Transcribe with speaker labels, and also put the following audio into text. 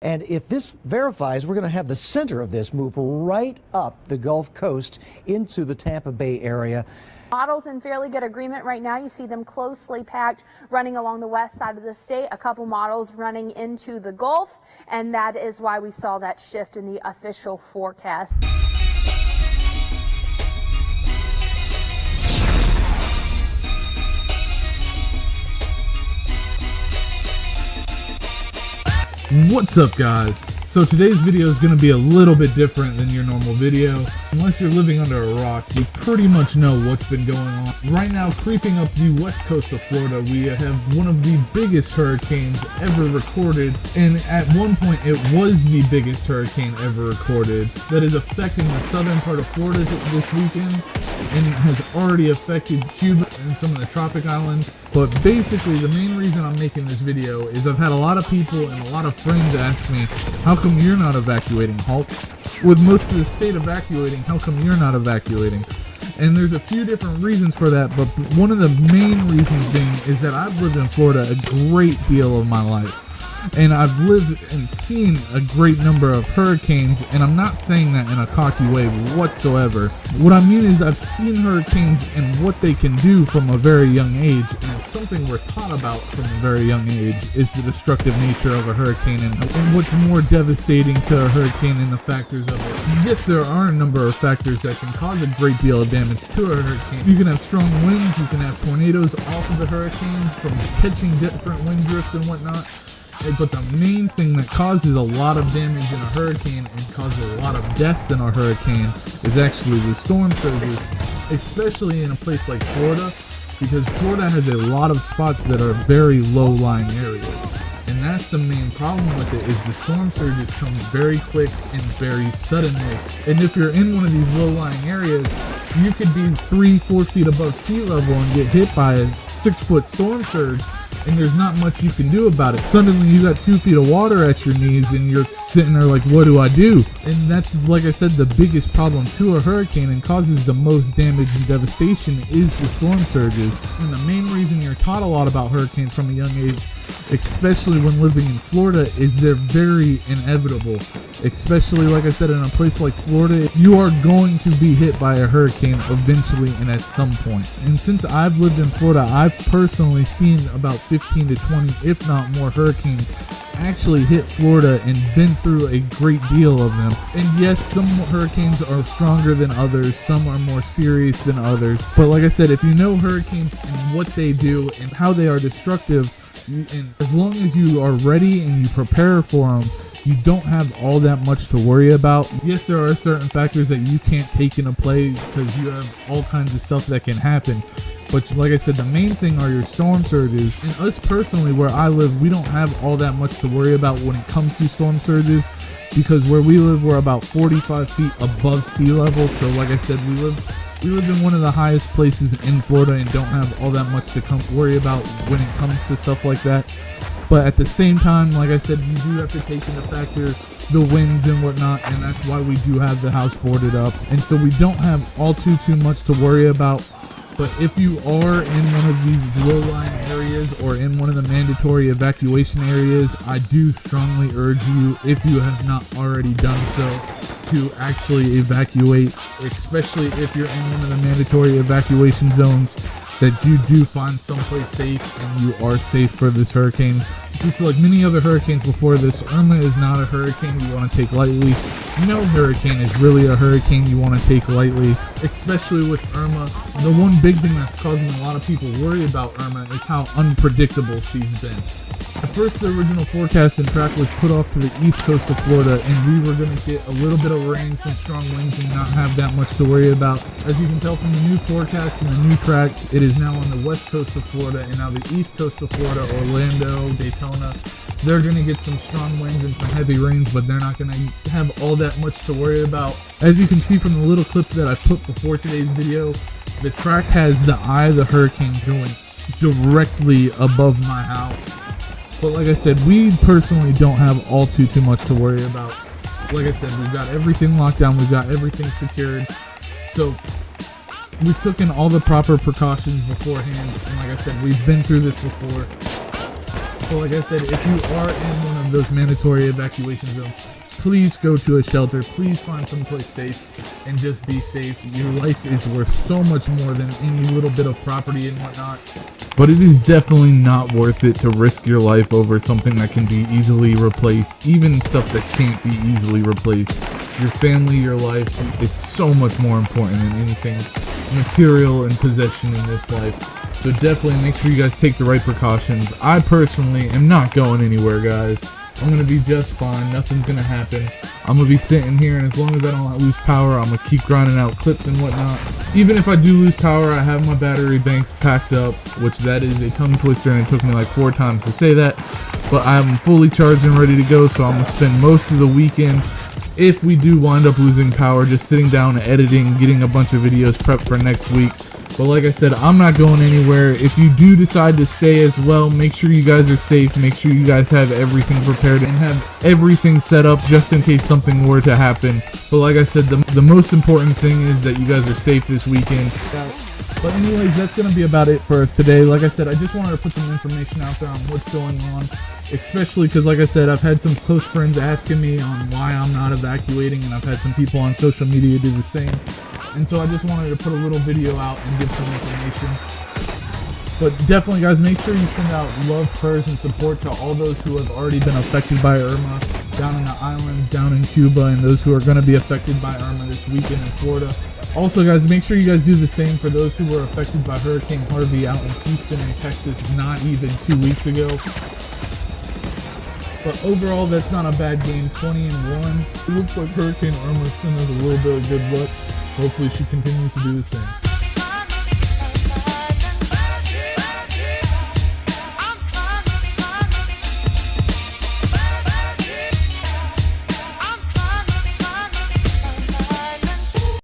Speaker 1: And if this verifies, we're going to have the center of this move right up the Gulf Coast into the Tampa Bay area.
Speaker 2: Models in fairly good agreement right now. You see them closely packed running along the west side of the state, a couple models running into the Gulf, and that is why we saw that shift in the official forecast.
Speaker 3: What's up, guys? So today's video is going to be a little bit different than your normal video. Unless you're living under a rock, you pretty much know what's been going on. Right now, creeping up the west coast of Florida, we have one of the biggest hurricanes ever recorded, and at one point it was the biggest hurricane ever recorded that is affecting the southern part of Florida this weekend, and has already affected Cuba and some of the tropic islands. But basically, the main reason I'm making this video is I've had a lot of people and a lot of friends ask me, how come you're not evacuating, Hulk? With most of the state evacuating, how come you're not evacuating? And there's a few different reasons for that, but one of the main reasons being is that I've lived in Florida a great deal of my life. And I've lived and seen a great number of hurricanes, and I'm not saying that in a cocky way whatsoever. What I mean is I've seen hurricanes and what they can do from a very young age, and it's something we're taught about from a very young age, is the destructive nature of a hurricane and what's more devastating to a hurricane and the factors of it. Yes, there are a number of factors that can cause a great deal of damage to a hurricane. You can have strong winds, you can have tornadoes off of the hurricanes from catching different wind drifts and whatnot. But the main thing that causes a lot of damage in a hurricane and causes a lot of deaths in a hurricane is actually the storm surges, especially in a place like Florida, because Florida has a lot of spots that are very low-lying areas. And that's the main problem with it, is the storm surges come very quick and very suddenly. And if you're in one of these low-lying areas, you could be 3-4 feet above sea level and get hit by a 6-foot storm surge, and there's not much you can do about it. Suddenly you got 2 feet of water at your knees and you're sitting there like, what do I do? And that's, like I said, the biggest problem to a hurricane and causes the most damage and devastation is the storm surges. And the main reason you're taught a lot about hurricanes from a young age, especially when living in Florida, is they're very inevitable. Especially, like I said, in a place like Florida, you are going to be hit by a hurricane eventually and at some point. And since I've lived in Florida, I've personally seen about 15 to 20, if not more, hurricanes actually hit Florida and been through a great deal of them. And yes, some hurricanes are stronger than others, some are more serious than others. But like I said, if you know hurricanes and what they do and how they are destructive, and as long as you are ready and you prepare for them, you don't have all that much to worry about. Yes, there are certain factors that you can't take into play because you have all kinds of stuff that can happen. But like I said, the main thing are your storm surges. And us personally, where I live, we don't have all that much to worry about when it comes to storm surges, because where we live, we're about 45 feet above sea level. So like I said, we live in one of the highest places in Florida and don't have all that much to worry about when it comes to stuff like that. But at the same time, like I said, you do have to take into factor the winds and whatnot, and that's why we do have the house boarded up. And so we don't have all too much to worry about. But if you are in one of these low-lying areas or in one of the mandatory evacuation areas, I do strongly urge you, if you have not already done so, to actually evacuate, especially if you're in one of the mandatory evacuation zones, that you do find someplace safe and you are safe for this hurricane. Just like many other hurricanes before this, Irma is not a hurricane you want to take lightly. No hurricane is really a hurricane you want to take lightly, especially with Irma. The one big thing that's causing a lot of people worry about Irma is how unpredictable she's been. At first, the original forecast and track was put off to the east coast of Florida, and we were going to get a little bit of rain, some strong winds, and not have that much to worry about. As you can tell from the new forecast and the new track, it is now on the west coast of Florida, and now the east coast of Florida, Orlando, Daytona, they're going to get some strong winds and some heavy rains, but they're not going to have all that much to worry about. As you can see from the little clip that I put before today's video, the track has the eye of the hurricane going directly above my house. But like I said, we personally don't have all too much to worry about. Like I said, we've got everything locked down, we've got everything secured. So we've taken all the proper precautions beforehand, and like I said, we've been through this before. So like I said, if you are in one of those mandatory evacuation zones, please go to a shelter. Please find someplace safe and just be safe. Your life is worth so much more than any little bit of property and whatnot. But it is definitely not worth it to risk your life over something that can be easily replaced, even stuff that can't be easily replaced. Your family, your life, it's so much more important than anything material and possession in this life. So definitely make sure you guys take the right precautions. I personally am not going anywhere, guys. I'm going to be just fine. Nothing's going to happen. I'm going to be sitting here, and as long as I don't lose power, I'm going to keep grinding out clips and whatnot. Even if I do lose power, I have my battery banks packed up, which that is a tongue twister, and it took me like 4 times to say that. But I'm fully charged and ready to go, so I'm going to spend most of the weekend, if we do wind up losing power, just sitting down, editing, getting a bunch of videos prepped for next week. But like I said, I'm not going anywhere. If you do decide to stay as well, make sure you guys are safe. Make sure you guys have everything prepared and have everything set up just in case something were to happen. But like I said, the most important thing is that you guys are safe this weekend. But anyways, that's going to be about it for us today. Like I said, I just wanted to put some information out there on what's going on. Especially because, like I said, I've had some close friends asking me on why I'm not evacuating, and I've had some people on social media do the same. And so I just wanted to put a little video out and give some information. But definitely, guys, make sure you send out love, prayers, and support to all those who have already been affected by Irma down in the islands, down in Cuba, and those who are going to be affected by Irma this weekend in Florida. Also, guys, make sure you guys do the same for those who were affected by Hurricane Harvey out in Houston and Texas not even 2 weeks ago. But overall, that's not a bad game, 20-1. It looks like Hurricane Irma sent us a little bit of good luck. Hopefully she continues to do the same.